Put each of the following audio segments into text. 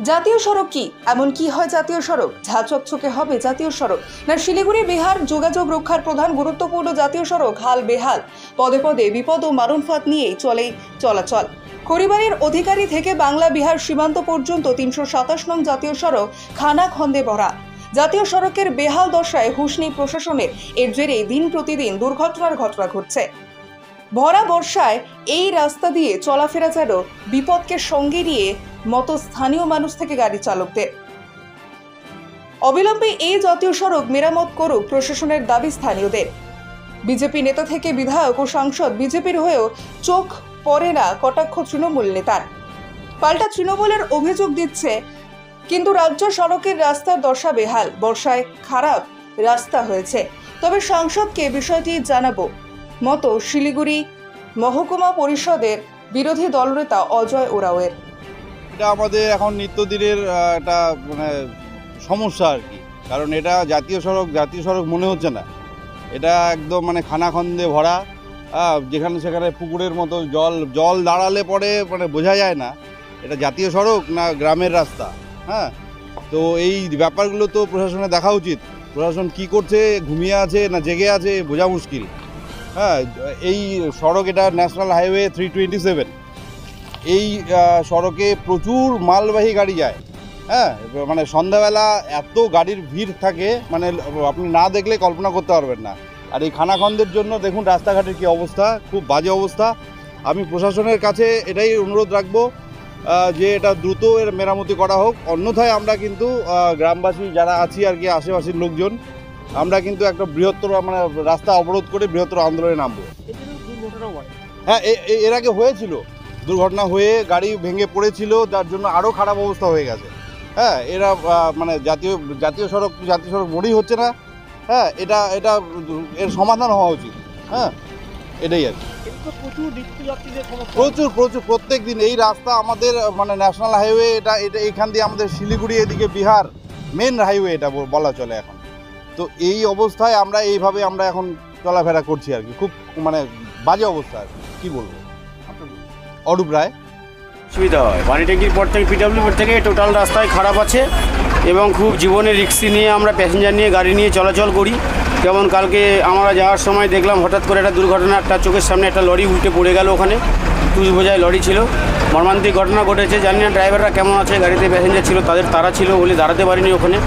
জাতীয় সড়ক কি? এমন কি হয় জাতীয় সড়ক? ঝাঁ চকচকে হবে জাতীয় সড়ক? না শিলিগুড়ি বিহার যোগাযোগ রক্ষার প্রধান গুরুত্বপূর্ণ জাতীয় সড়ক হাল বেহাল, পদে পদে বিপদ ও মারণ ফাঁদ নিয়েই চলে চলাচল। খড়িবাড়ির অধিকারী থেকে বাংলা বিহার সীমান্ত পর্যন্ত ৩২৭ নং জাতীয় সড়ক খানাখন্দে ভরা। জাতীয় সড়কের বেহাল দশায় হুঁশ নেই প্রশাসনের। এর জেরে দিন প্রতিদিন দুর্ঘটনার ঘটনা ঘটছে। ভরা বর্ষায় এই রাস্তা দিয়ে চলাফেরা যেন বিপদকে সঙ্গে নিয়ে মতো স্থানীয় মানুষ থেকে গাড়ি চালকদের। অবিলম্বে এই জাতীয় সড়ক মেরামত করুক প্রশাসনের দাবি স্থানীয়দের। বিজেপি নেতা থেকে বিধায়ক ও সাংসদ বিজেপির হয়েও চোখ পড়ে না কটাক্ষ তৃণমূল নেতার। পাল্টা তৃণমূলের অভিযোগ দিচ্ছে কিন্তু রাজ্য সড়কের রাস্তার দশা বেহাল, বর্ষায় খারাপ রাস্তা হয়েছে। তবে সাংসদকে বিষয়টি জানাবো মতো শিলিগুড়ি মহকুমা পরিষদের বিরোধী দলনেতা অজয় ওরাওয়ের। এটা আমাদের এখন নিত্যদিনের একটা সমস্যা আর কি, কারণ এটা জাতীয় সড়ক মনে হচ্ছে না। এটা একদম খানাখন্দে ভরা, যেখানে সেখানে পুকুরের মতো জল দাঁড়ালে পরে বোঝা যায় না এটা জাতীয় সড়ক না গ্রামের রাস্তা। হ্যাঁ, তো এই ব্যাপারগুলো তো প্রশাসনের দেখা উচিত। প্রশাসন কি করছে, ঘুমিয়ে আছে না জেগে আছে বোঝা মুশকিল। হ্যাঁ, এই সড়ক এটা ন্যাশনাল হাইওয়ে 327। এই সড়কে প্রচুর মালবাহী গাড়ি যায়। হ্যাঁ, সন্ধ্যাবেলা এত গাড়ির ভিড় থাকে, আপনি না দেখলে কল্পনা করতে পারবেন না। আর এই খানাখন্দের জন্য দেখুন রাস্তাঘাটের কি অবস্থা, খুব বাজে অবস্থা। আমি প্রশাসনের কাছে এটাই অনুরোধ রাখবো যে এটা দ্রুত এর মেরামতি করা হোক। অন্যথায় আমরা কিন্তু গ্রামবাসী যারা আছি আর কি, আশেপাশের লোকজন, আমরা কিন্তু একটা বৃহত্তর রাস্তা অবরোধ করে বৃহত্তর আন্দোলনে নামবো। হ্যাঁ, এর আগে হয়েছিল দুর্ঘটনা, হয়ে গাড়ি ভেঙে পড়েছিল, যার জন্য আরও খারাপ অবস্থা হয়ে গেছে। হ্যাঁ, এরা জাতীয় সড়ক মোটেই হচ্ছে না। হ্যাঁ, এটা এর সমাধান হওয়া উচিত। হ্যাঁ, এটাই আর কি। প্রচুর প্রত্যেক দিন এই রাস্তা আমাদের ন্যাশনাল হাইওয়ে, এটা এখান দিয়ে আমাদের শিলিগুড়ি এদিকে বিহার মেন হাইওয়ে এটা বলা চলে এখন। তো এই অবস্থায় আমরা এখন চলাফেরা করছি আর কি, খুব বাজে অবস্থা আর কি বলবো। অরূপ রায়। সুবিধা হয় পানি ট্যাঙ্কির পর থেকে পিডব্লিউপি থেকে টোটাল রাস্তায় খারাপ আছে এবং খুব জীবনের রিস্ক নিয়ে আমরা প্যাসেঞ্জার নিয়ে গাড়ি নিয়ে চলাচল করি। যেমন কালকে আমরা যাওয়ার সময় দেখলাম হঠাৎ করে একটা দুর্ঘটনা, একটা চোখের সামনে একটা লরি উল্টে পড়ে গেল। ওখানে টুস বোঝায় লরি ছিল, মর্মান্তিক ঘটনা ঘটেছে। জানি না ড্রাইভাররা কেমন আছে, গাড়িতে প্যাসেঞ্জার ছিল তারা ছিল বলে দাঁড়াতে পারিনি ওখানে।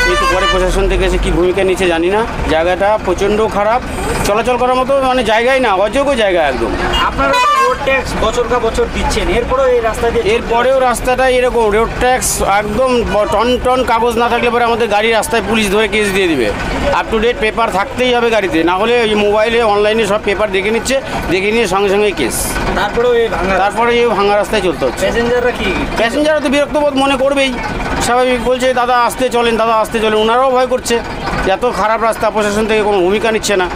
কিন্তু পরে প্রশাসন থেকে এসে কী ভূমিকা নিচ্ছে জানি না। জায়গাটা প্রচণ্ড খারাপ, চলাচল করার মতো জায়গাই না, অযোগ্য জায়গা একদম। আপনারা রোড ট্যাক্স বছর দিচ্ছেন, এরপরেও রাস্তাটা এরকম রোড ট্যাক্স একদম টন কাগজ না থাকলে পরে আমাদের গাড়ি রাস্তায় পুলিশ ধরে কেস দিয়ে দিবে। আপ টু ডেট পেপার থাকতেই হবে গাড়িতে, না হলে ওই মোবাইলে অনলাইনে সব পেপার দেখে নিয়ে সঙ্গে সঙ্গে কেস। তারপরে এই ভাঙা রাস্তায় চলতে হচ্ছে। প্যাসেঞ্জাররা তো বিরক্তবোধ মনে করবেই, স্বাভাবিক। বলছে দাদা আসতে চলেন, ওনারাও ভয় করছে। এত খারাপ রাস্তা, প্রশাসন থেকে কোনো ভূমিকা নিচ্ছে না।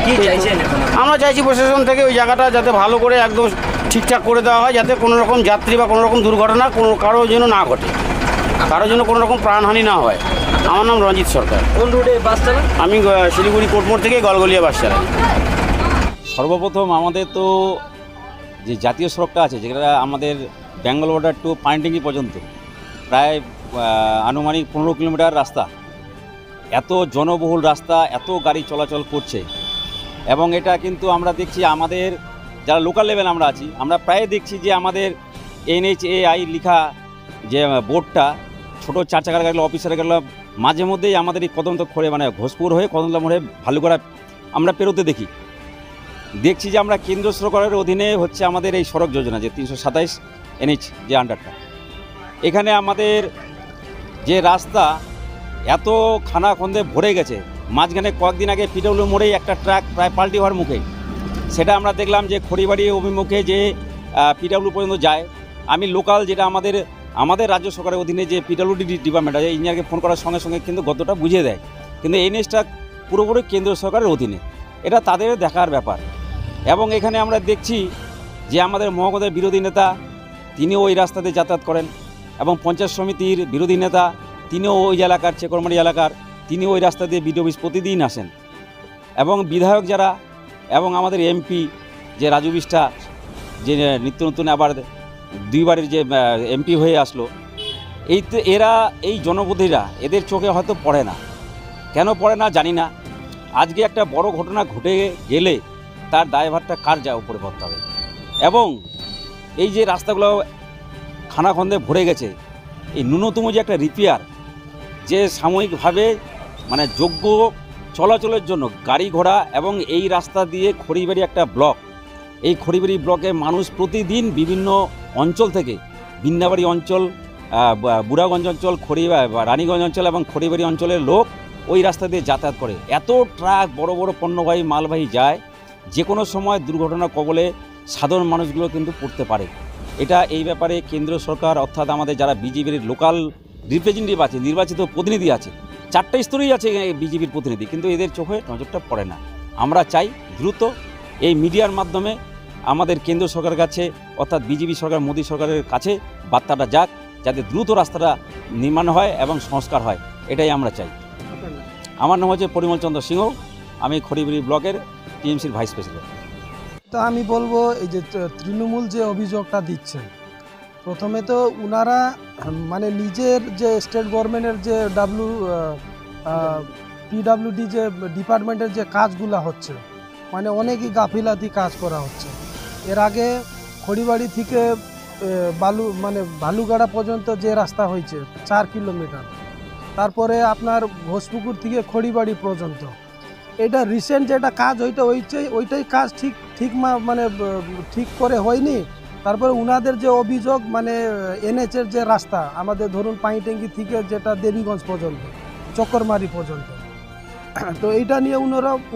কি চাইছেন? আমরা চাইছি প্রশাসন থেকে ওই জায়গাটা যাতে ভালো করে একদম ঠিকঠাক করে দেওয়া হয়, যাতে কোনো রকম যাত্রী বা কোনো রকম দুর্ঘটনা কারোর জন্য না ঘটে, কারোর জন্য কোনো রকম প্রাণহানি না হয়। আমার নাম রঞ্জিত সরকার। কোন রুটে বাস চালান? আমি শিলিগুড়ি কোর্টমোড় থেকে গলগলিয়া বাস চালাই। সর্বপ্রথম আমাদের তো যে জাতীয় সড়কটা আছে, যেটা আমাদের বেঙ্গল বর্ডার টু পানিট্যাঙ্কি পর্যন্ত প্রায় আনুমানিক 15 কিলোমিটার রাস্তা। এত জনবহুল রাস্তা, এত গাড়ি চলাচল করছে, এবং এটা কিন্তু আমরা দেখছি আমাদের যারা লোকাল লেভেল আমরা আছি, আমরা প্রায় দেখছি যে আমাদের NHAI লেখা যে বোর্ডটা, ছোটো 4 চাকার গাড়ি অফিসার গেল মাঝে মধ্যেই আমাদের এই কদমতলা খড়ে ঘোষপুর হয়ে কদমতলা মোড়ে ভালুকড়া আমরা পেরোতে দেখছি যে আমরা কেন্দ্র সরকারের অধীনে হচ্ছে আমাদের এই সড়ক যোজনা, যে 327 NH যে আন্ডারটা, এখানে আমাদের যে রাস্তা এত খানাখন্দে ভরে গেছে। মাঝখানে কয়েকদিন আগে পিডব্লিউ মোড়েই একটা ট্রাক প্রায় পাল্টি হওয়ার মুখে, সেটা আমরা দেখলাম যে খড়িবাড়ি অভিমুখে যে পিডব্লিউ পর্যন্ত যায়। আমি লোকাল যেটা আমাদের রাজ্য সরকারের অধীনে যে পিডব্লিউডি ডিপার্টমেন্ট আছে, ইঞ্জিনিয়ারকে ফোন করার সঙ্গে সঙ্গে কিন্তু গতটা বুঝিয়ে দেয়, কিন্তু NHটা পুরোপুরি কেন্দ্র সরকারের অধীনে, এটা তাদের দেখার ব্যাপার। এবং এখানে আমরা দেখছি যে আমাদের মহকুমার বিরোধী নেতা তিনিও ওই রাস্তাতে যাতায়াত করেন, এবং পঞ্চায়েত সমিতির বিরোধী নেতা তিনিও ওই এলাকার চেকরমারি এলাকার, তিনি ওই রাস্তা দিয়ে বিডিও অফিস প্রতিদিন আসেন। এবং বিধায়ক যারা, এবং আমাদের MP যে রাজু বিষ্টা, যে নিত্য নতুন আবার 2বারের যে MP হয়ে আসলো, এই তো এরা এই জনপ্রতিনিধিরা এদের চোখে হয়তো পড়ে না, কেন পড়ে না জানি না। আজকে একটা বড় ঘটনা ঘটে গেলে তার দায়ভারটা কার উপরে পড়তে হবে। এবং এই যে রাস্তাগুলো খানাখন্দে ভরে গেছে, এই ন্যূনতম যে একটা রিপেয়ার, যে সাময়িকভাবে মানে যোগ্য চলাচলের জন্য গাড়ি ঘোড়া, এবং এই রাস্তা দিয়ে খড়িবাড়ি একটা ব্লক, এই খড়িবাড়ি ব্লকে মানুষ প্রতিদিন বিভিন্ন অঞ্চল থেকে, বিন্দাবাড়ি অঞ্চল, বুড়াগঞ্জ অঞ্চল, রানীগঞ্জ অঞ্চল এবং খড়িবাড়ি অঞ্চলের লোক ওই রাস্তা দিয়ে যাতায়াত করে। এত ট্রাক বড় বড় পণ্যবাহী মালবাহী যায়, যে কোনো সময় দুর্ঘটনার কবলে সাধারণ মানুষগুলো কিন্তু পড়তে পারে। এটা এই ব্যাপারে কেন্দ্র সরকার অর্থাৎ আমাদের যারা বিজেপির লোকাল রিপ্রেজেন্টেটিভ আছে, নির্বাচিত প্রতিনিধি আছে, 4টে স্তরেই আছে বিজেপির প্রতিনিধি, কিন্তু এদের চোখে নজরটা পড়ে না। আমরা চাই দ্রুত এই মিডিয়ার মাধ্যমে আমাদের কেন্দ্র সরকারের কাছে অর্থাৎ বিজেপি সরকার, মোদী সরকারের কাছে বার্তাটা যাক, যাতে দ্রুত রাস্তাটা নির্মাণ হয় এবং সংস্কার হয়, এটাই আমরা চাই। আমার নাম হচ্ছে পরিমল চন্দ্র সিংহ, আমি খড়িবাড়ি ব্লকের টিএমসির ভাইস প্রেসিডেন্ট। তো আমি বলবো এই যে তৃণমূল যে অভিযোগটা দিচ্ছে, প্রথমে তো উনারা মানে নিজের যে স্টেট গভর্নমেন্টের যে পিডাব্লিউডি যে ডিপার্টমেন্টের যে কাজগুলো হচ্ছে, মানে অনেকই গাফিলাতি কাজ করা হচ্ছে। এর আগে খড়িবাড়ি থেকে ভালুগাড়া পর্যন্ত যে রাস্তা হয়েছে 4 কিলোমিটার, তারপরে আপনার ঘোষপুকুর থেকে খড়িবাড়ি পর্যন্ত, এটা রিসেন্ট যেটা কাজ ওইটাই কাজ ঠিক করে হয়নি। তারপরে উনাদের যে অভিযোগ, মানে এনএচের যে রাস্তা আমাদের ধরুন পাইট্যাঙ্কি থেকে যেটা দেবীগঞ্জ পর্যন্ত, চক্করমারি পর্যন্ত, তো এইটা নিয়ে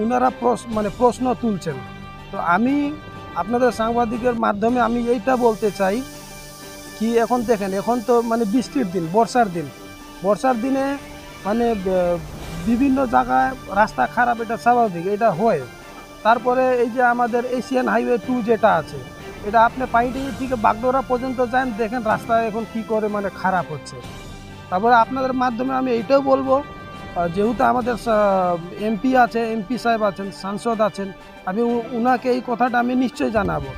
উনারা প্রশ্ন তুলছেন। তো আমি আপনাদের সাংবাদিকের মাধ্যমে আমি এইটা বলতে চাই কি, এখন দেখেন, এখন তো মানে বৃষ্টির দিন, বর্ষার দিনে মানে বিভিন্ন জায়গায় রাস্তা খারাপ, এটা স্বাভাবিক, এটা হয়। তারপরে এই যে আমাদের এশিয়ান হাইওয়ে 2 যেটা আছে, এটা আপনি পাইট্যাঙ্কি থেকে বাগডোরা পর্যন্ত যান, দেখেন রাস্তা এখন কি করে মানে খারাপ হচ্ছে। তারপরে আপনাদের মাধ্যমে আমি এইটাও বলবো, যেহেতু আমাদের এমপি সাহেব আছেন, সাংসদ আছেন, আমি উনাকে এই কথাটা আমি নিশ্চয়ই জানাবো।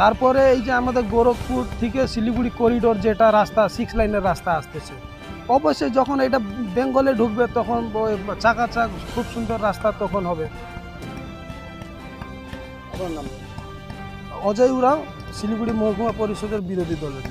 তারপরে এই যে আমাদের গোরখপুর থেকে শিলিগুড়ি করিডোর যেটা রাস্তা, 6 লাইনের রাস্তা আসতেছে, অবশ্যই যখন এটা বেঙ্গলে ঢুকবে তখন চাকাচাক খুব সুন্দর রাস্তা তখন হবে। অজয় উরাও, শিলিগুড়ি মহকুমা পরিষদের বিরোধী দলের।